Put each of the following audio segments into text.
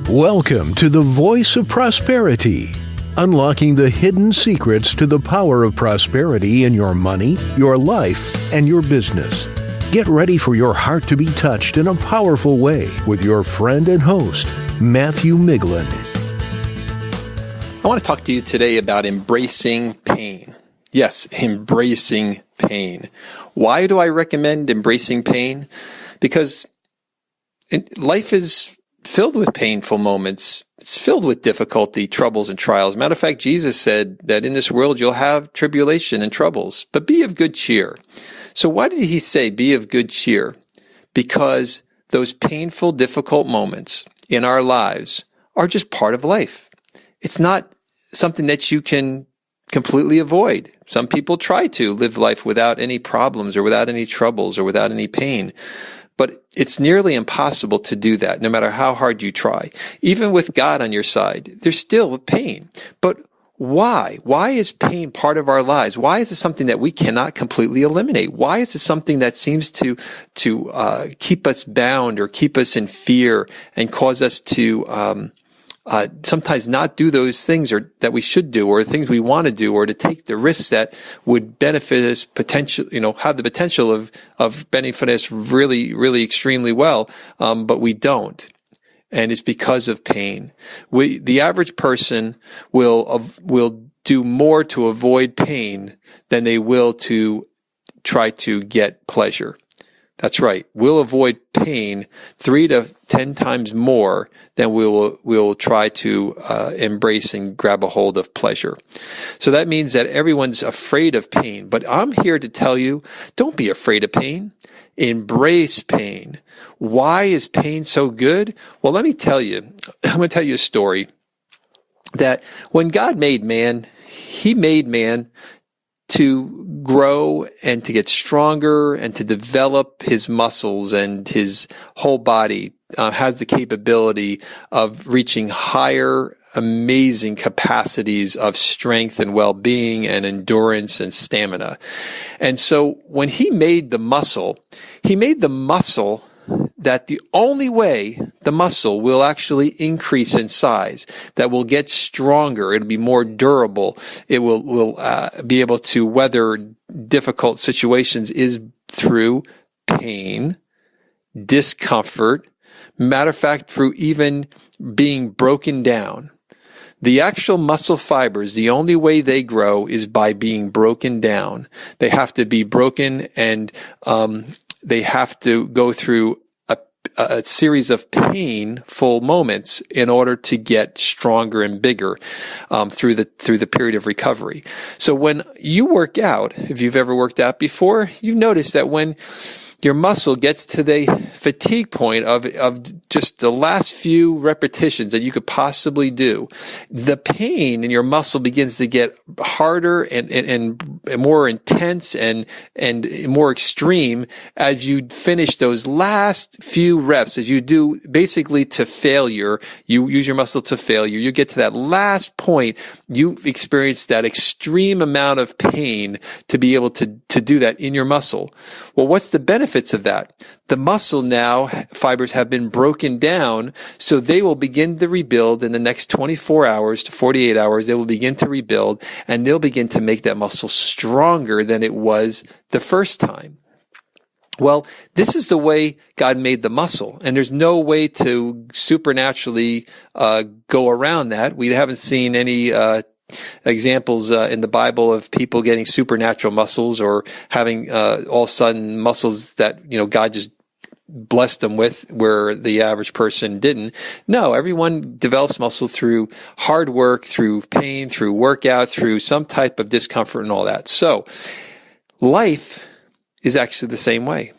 Welcome to the Voice of Prosperity, unlocking the hidden secrets to the power of prosperity in your money, your life, and your business. Get ready for your heart to be touched in a powerful way with your friend and host, Matthew Miglin. I want to talk to you today about embracing pain. Yes, embracing pain. Why do I recommend embracing pain? Because life is filled with painful moments. It's filled with difficulty, troubles, and trials. Matter of fact, Jesus said that in this world you'll have tribulation and troubles, but be of good cheer. So why did he say be of good cheer? Because those painful, difficult moments in our lives are just part of life. It's not something that you can completely avoid. Some people try to live life without any problems or without any troubles or without any pain. But it's nearly impossible to do that, no matter how hard you try. Even with God on your side, there's still pain. But why? Why is pain part of our lives? Why is it something that we cannot completely eliminate? Why is it something that seems to keep us bound or keep us in fear and cause us to sometimes not do those things or that we should do, or things we want to do, or to take the risks that would benefit us have the potential of benefiting us really, really extremely well, but we don't. And it's because of pain. The average person will do more to avoid pain than they will to try to get pleasure. That's right. We'll avoid pain 3 to 10 times more than we'll try to embrace and grab a hold of pleasure. So that means that everyone's afraid of pain. But I'm here to tell you, don't be afraid of pain. Embrace pain. Why is pain so good? Well, let me tell you. I'm going to tell you a story that when God made man, he made man to grow and to get stronger and to develop his muscles, and his whole body has the capability of reaching higher, amazing capacities of strength and well-being and endurance and stamina. And so when he made the muscle that the only way the muscle will actually increase in size, that will get stronger, it'll be more durable, it will be able to weather difficult situations, is through pain, discomfort, matter of fact, through even being broken down. The actual muscle fibers, the only way they grow is by being broken down. They have to be broken, and they have to go through a series of painful moments in order to get stronger and bigger through the period of recovery. So when you work out, if you've ever worked out before, you've noticed that when your muscle gets to the fatigue point of just the last few repetitions that you could possibly do, the pain in your muscle begins to get harder and more intense and more extreme as you finish those last few reps. As you do basically to failure, you use your muscle to failure. You get to that last point, you experience that extreme amount of pain to be able to do that in your muscle. Well, what's the benefits of that? The muscle now fibers have been broken down, so they will begin to rebuild in the next 24 hours to 48 hours. They will begin to rebuild, and they'll begin to make that muscle stronger than it was the first time. Well, this is the way God made the muscle, and there's no way to supernaturally go around that. We haven't seen any examples in the Bible of people getting supernatural muscles, or having all of a sudden muscles that God just blessed them with, where the average person didn't. No, everyone develops muscle through hard work, through pain, through workout, through some type of discomfort and all that. So life is actually the same way.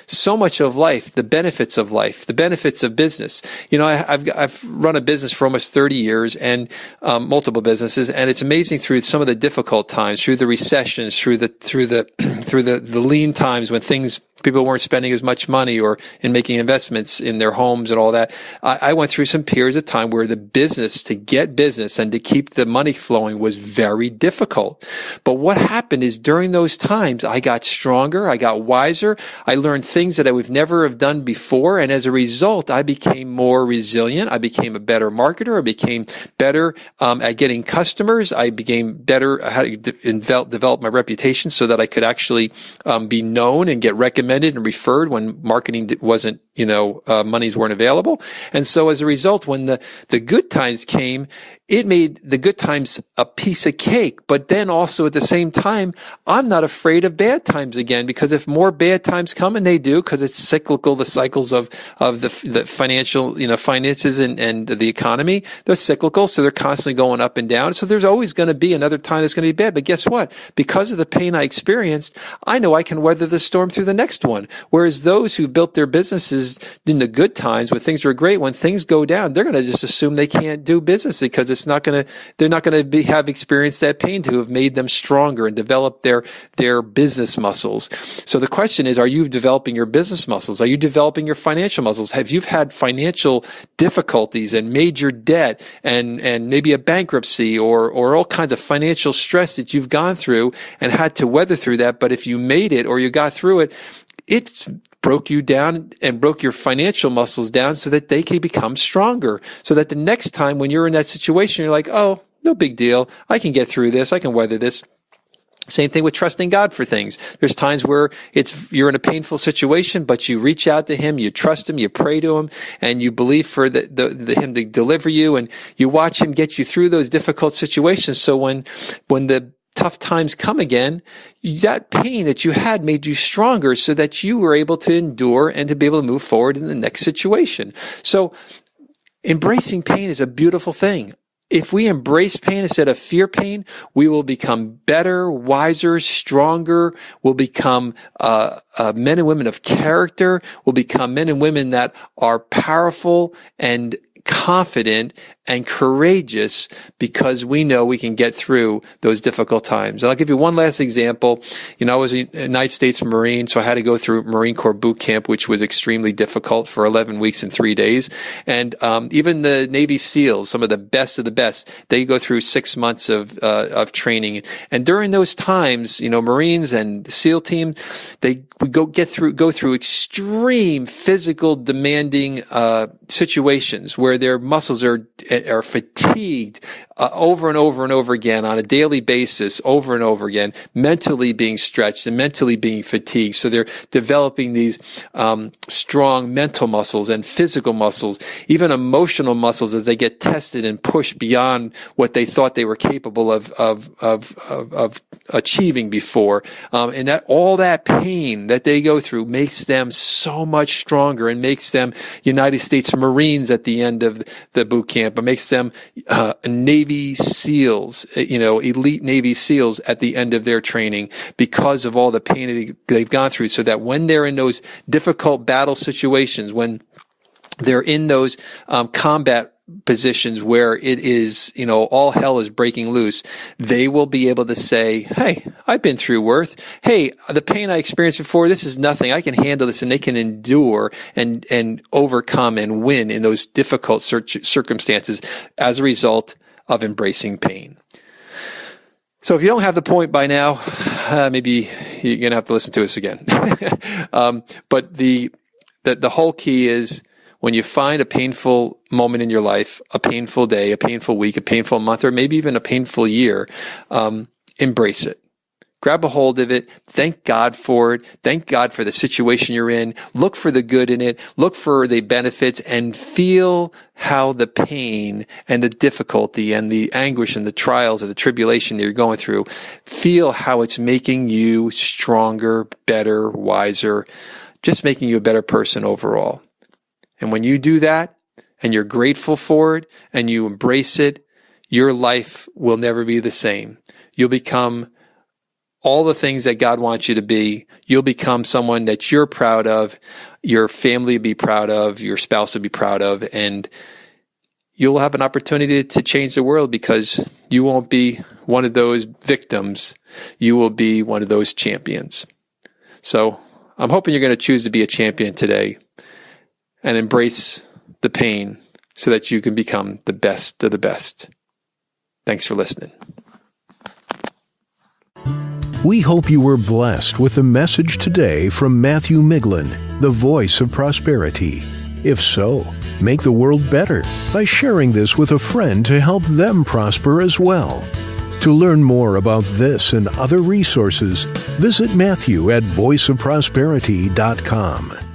So much of life, the benefits of life, the benefits of business. I've run a business for almost 30 years, and multiple businesses, and it's amazing through some of the difficult times, through the recessions, through the lean times when things people weren't spending as much money or in making investments in their homes and all that. I went through some periods of time where the business, to get business and to keep the money flowing, was very difficult. But what happened is during those times, I got stronger, I got wiser, I learned things that I would never have done before. And as a result, I became more resilient. I became a better marketer. I became better at getting customers. I became better at how to develop my reputation so that I could actually be known and get recommended and referred when marketing wasn't, monies weren't available. And so as a result, when the good times came, it made the good times a piece of cake. But then also at the same time, I'm not afraid of bad times again, because if more bad times come, and they do, because it's cyclical, the cycles of the financial, finances and the economy, they're cyclical. So they're constantly going up and down. So there's always going to be another time that's going to be bad. But guess what? Because of the pain I experienced, I know I can weather the storm through the next one. Whereas those who built their businesses in the good times when things were great, when things go down, they're going to just assume they can't do business because they're not going to have experienced that pain to have made them stronger and develop their business muscles. So the question is, are you developing your business muscles? Are you developing your financial muscles? Have you had financial difficulties and major debt and maybe a bankruptcy or all kinds of financial stress that you've gone through and had to weather through that? But if you made it or you got through it, it broke you down and broke your financial muscles down so that they can become stronger. So that the next time when you're in that situation, you're like, oh, no big deal. I can get through this. I can weather this. Same thing with trusting God for things. There's times where you're in a painful situation, but you reach out to Him, you trust Him, you pray to Him, and you believe for Him to deliver you, and you watch Him get you through those difficult situations. So when the tough times come again, that pain that you had made you stronger so that you were able to endure and to be able to move forward in the next situation. So embracing pain is a beautiful thing. If we embrace pain instead of fear pain, we will become better, wiser, stronger. We'll become men and women of character. We'll become men and women that are powerful and confident and courageous because we know we can get through those difficult times. And I'll give you one last example. I was a United States Marine, so I had to go through Marine Corps boot camp, which was extremely difficult for 11 weeks and 3 days. And even the Navy SEALs, some of the best, they go through 6 months of training. And during those times, Marines and SEAL team, they go through extreme physical demanding situations where their muscles are fatigued over and over and over again on a daily basis, over and over again, mentally being stretched and mentally being fatigued. So they're developing these strong mental muscles and physical muscles, even emotional muscles, as they get tested and pushed beyond what they thought they were capable of achieving before. And that all that pain that they go through makes them so much stronger and makes them United States Marines at the end of the boot camp. It makes them Navy SEALs, elite Navy SEALs at the end of their training because of all the pain they've gone through, so that when they're in those difficult battle situations, when they're in those combat positions where it is, all hell is breaking loose, they will be able to say, hey, I've been through worse. Hey, the pain I experienced before, this is nothing. I can handle this, and they can endure and overcome and win in those difficult circumstances as a result of embracing pain. So if you don't have the point by now, maybe you're going to have to listen to us again. But the whole key is, when you find a painful moment in your life, a painful day, a painful week, a painful month, or maybe even a painful year, embrace it. Grab a hold of it. Thank God for it. Thank God for the situation you're in. Look for the good in it. Look for the benefits, and feel how the pain and the difficulty and the anguish and the trials and the tribulation that you're going through, feel how it's making you stronger, better, wiser, just making you a better person overall. And when you do that, and you're grateful for it, and you embrace it, your life will never be the same. You'll become all the things that God wants you to be. You'll become someone that you're proud of, your family will be proud of, your spouse will be proud of, and you'll have an opportunity to change the world, because you won't be one of those victims. You will be one of those champions. So I'm hoping you're going to choose to be a champion today and embrace the pain so that you can become the best of the best. Thanks for listening. We hope you were blessed with the message today from Matthew Miglin, the voice of prosperity. If so, make the world better by sharing this with a friend to help them prosper as well. To learn more about this and other resources, visit Matthew at voiceofprosperity.com.